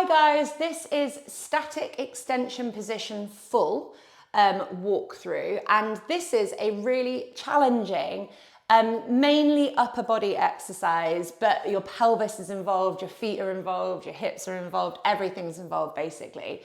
Hi guys, this is static extension position full walkthrough, and this is a really challenging, mainly upper body exercise, but your pelvis is involved, your feet are involved, your hips are involved, everything's involved basically.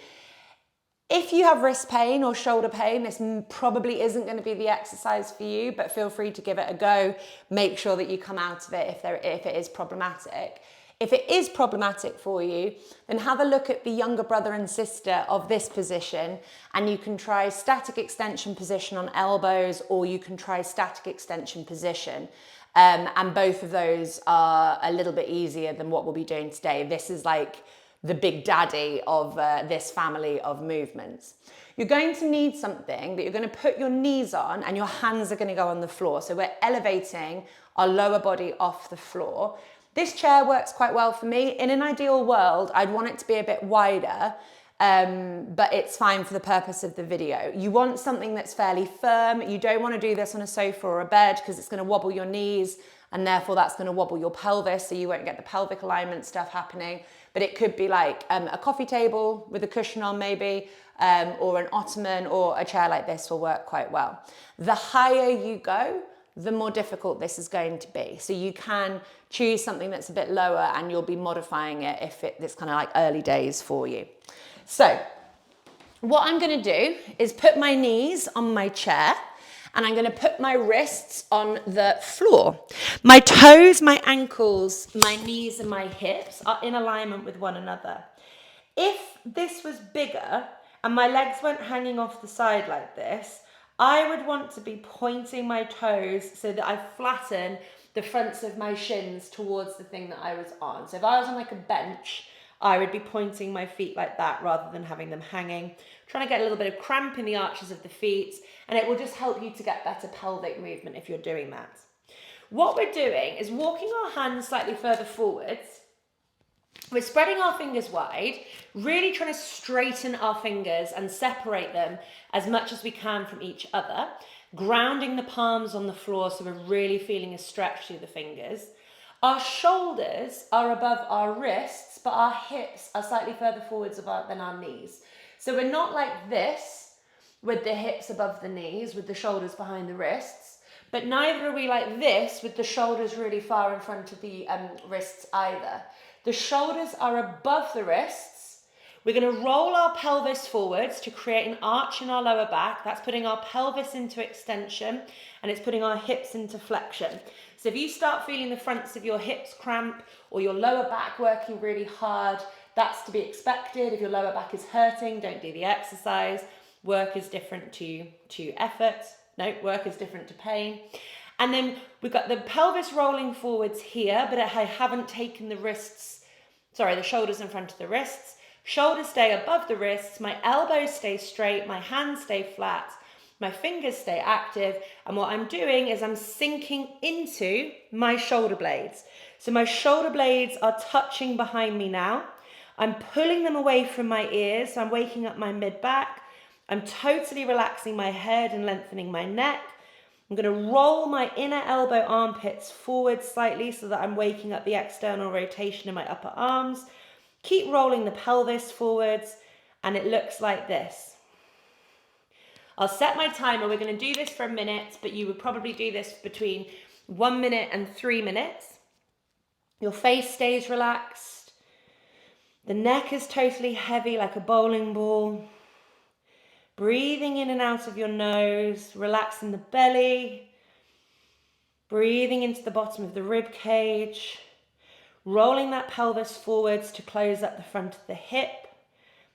If you have wrist pain or shoulder pain, this probably isn't going to be the exercise for you, but feel free to give it a go. Make sure that you come out of it if it is problematic. If it is problematic for you, then have a look at the younger brother and sister of this position, and you can try static extension position on elbows, or you can try static extension position. And both of those are a little bit easier than what we'll be doing today. This is like the big daddy of this family of movements. You're going to need something that you're going to put your knees on and your hands are going to go on the floor. So we're elevating our lower body off the floor. This chair works quite well for me. In an ideal world, I'd want it to be a bit wider, but it's fine for the purpose of the video. You want something that's fairly firm. You don't want to do this on a sofa or a bed because it's going to wobble your knees, and therefore that's going to wobble your pelvis, so you won't get the pelvic alignment stuff happening. But it could be like a coffee table with a cushion on maybe, or an ottoman, or a chair like this will work quite well. The higher you go, the more difficult this is going to be. So you can choose something that's a bit lower and you'll be modifying it if it's kind of like early days for you. So what I'm going to do is put my knees on my chair, and I'm going to put my wrists on the floor. My toes, my ankles, my knees and my hips are in alignment with one another. If this was bigger and my legs weren't hanging off the side like this, I would want to be pointing my toes so that I flatten the fronts of my shins towards the thing that I was on. So if I was on like a bench, I would be pointing my feet like that rather than having them hanging. Trying to get a little bit of cramp in the arches of the feet, and it will just help you to get better pelvic movement if you're doing that. What we're doing is walking our hands slightly further forwards. We're spreading our fingers wide, really trying to straighten our fingers and separate them as much as we can from each other, grounding the palms on the floor so we're really feeling a stretch through the fingers. Our shoulders are above our wrists, but our hips are slightly further forwards than our knees. So we're not like this, with the hips above the knees, with the shoulders behind the wrists, but neither are we like this, with the shoulders really far in front of the wrists either. The shoulders are above the wrists. We're going to roll our pelvis forwards to create an arch in our lower back. That's putting our pelvis into extension, and it's putting our hips into flexion. So if you start feeling the fronts of your hips cramp or your lower back working really hard, that's to be expected. If your lower back is hurting, don't do the exercise. Work is different to effort. No, work is different to pain. And then we've got the pelvis rolling forwards here, but I haven't taken the shoulders in front of the wrists. Shoulders stay above the wrists, my elbows stay straight, my hands stay flat, my fingers stay active, and what I'm doing is I'm sinking into my shoulder blades. So my shoulder blades are touching behind me now. I'm pulling them away from my ears, so I'm waking up my mid-back. I'm totally relaxing my head and lengthening my neck. I'm going to roll my inner elbow armpits forward slightly so that I'm waking up the external rotation in my upper arms. Keep rolling the pelvis forwards, and it looks like this. I'll set my timer. We're going to do this for a minute, but you would probably do this between 1 minute and 3 minutes. Your face stays relaxed. The neck is totally heavy like a bowling ball. Breathing in and out of your nose, relaxing the belly. Breathing into the bottom of the rib cage. Rolling that pelvis forwards to close up the front of the hip.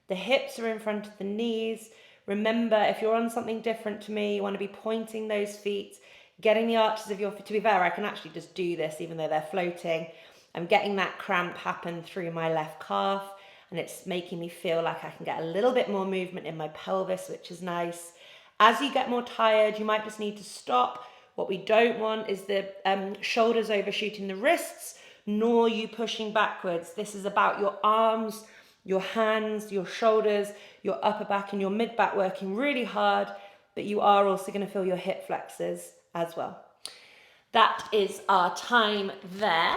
The hips are in front of the knees. Remember, if you're on something different to me, you want to be pointing those feet, getting the arches of your feet. To be fair, I can actually just do this even though they're floating. I'm getting that cramp happen through my left calf, and it's making me feel like I can get a little bit more movement in my pelvis, which is nice. As you get more tired, you might just need to stop. What we don't want is the shoulders overshooting the wrists, nor you pushing backwards. This is about your arms, your hands, your shoulders, your upper back and your mid back working really hard, but you are also going to feel your hip flexors as well. That is our time there.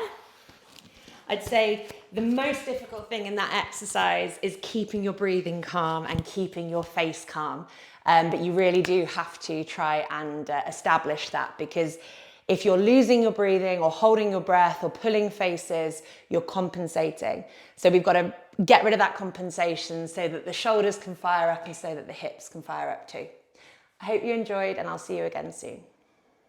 I'd say The most difficult thing in that exercise is keeping your breathing calm and keeping your face calm. But you really do have to try and establish that, because if you're losing your breathing or holding your breath or pulling faces, you're compensating. So we've got to get rid of that compensation so that the shoulders can fire up and so that the hips can fire up too. I hope you enjoyed, and I'll see you again soon.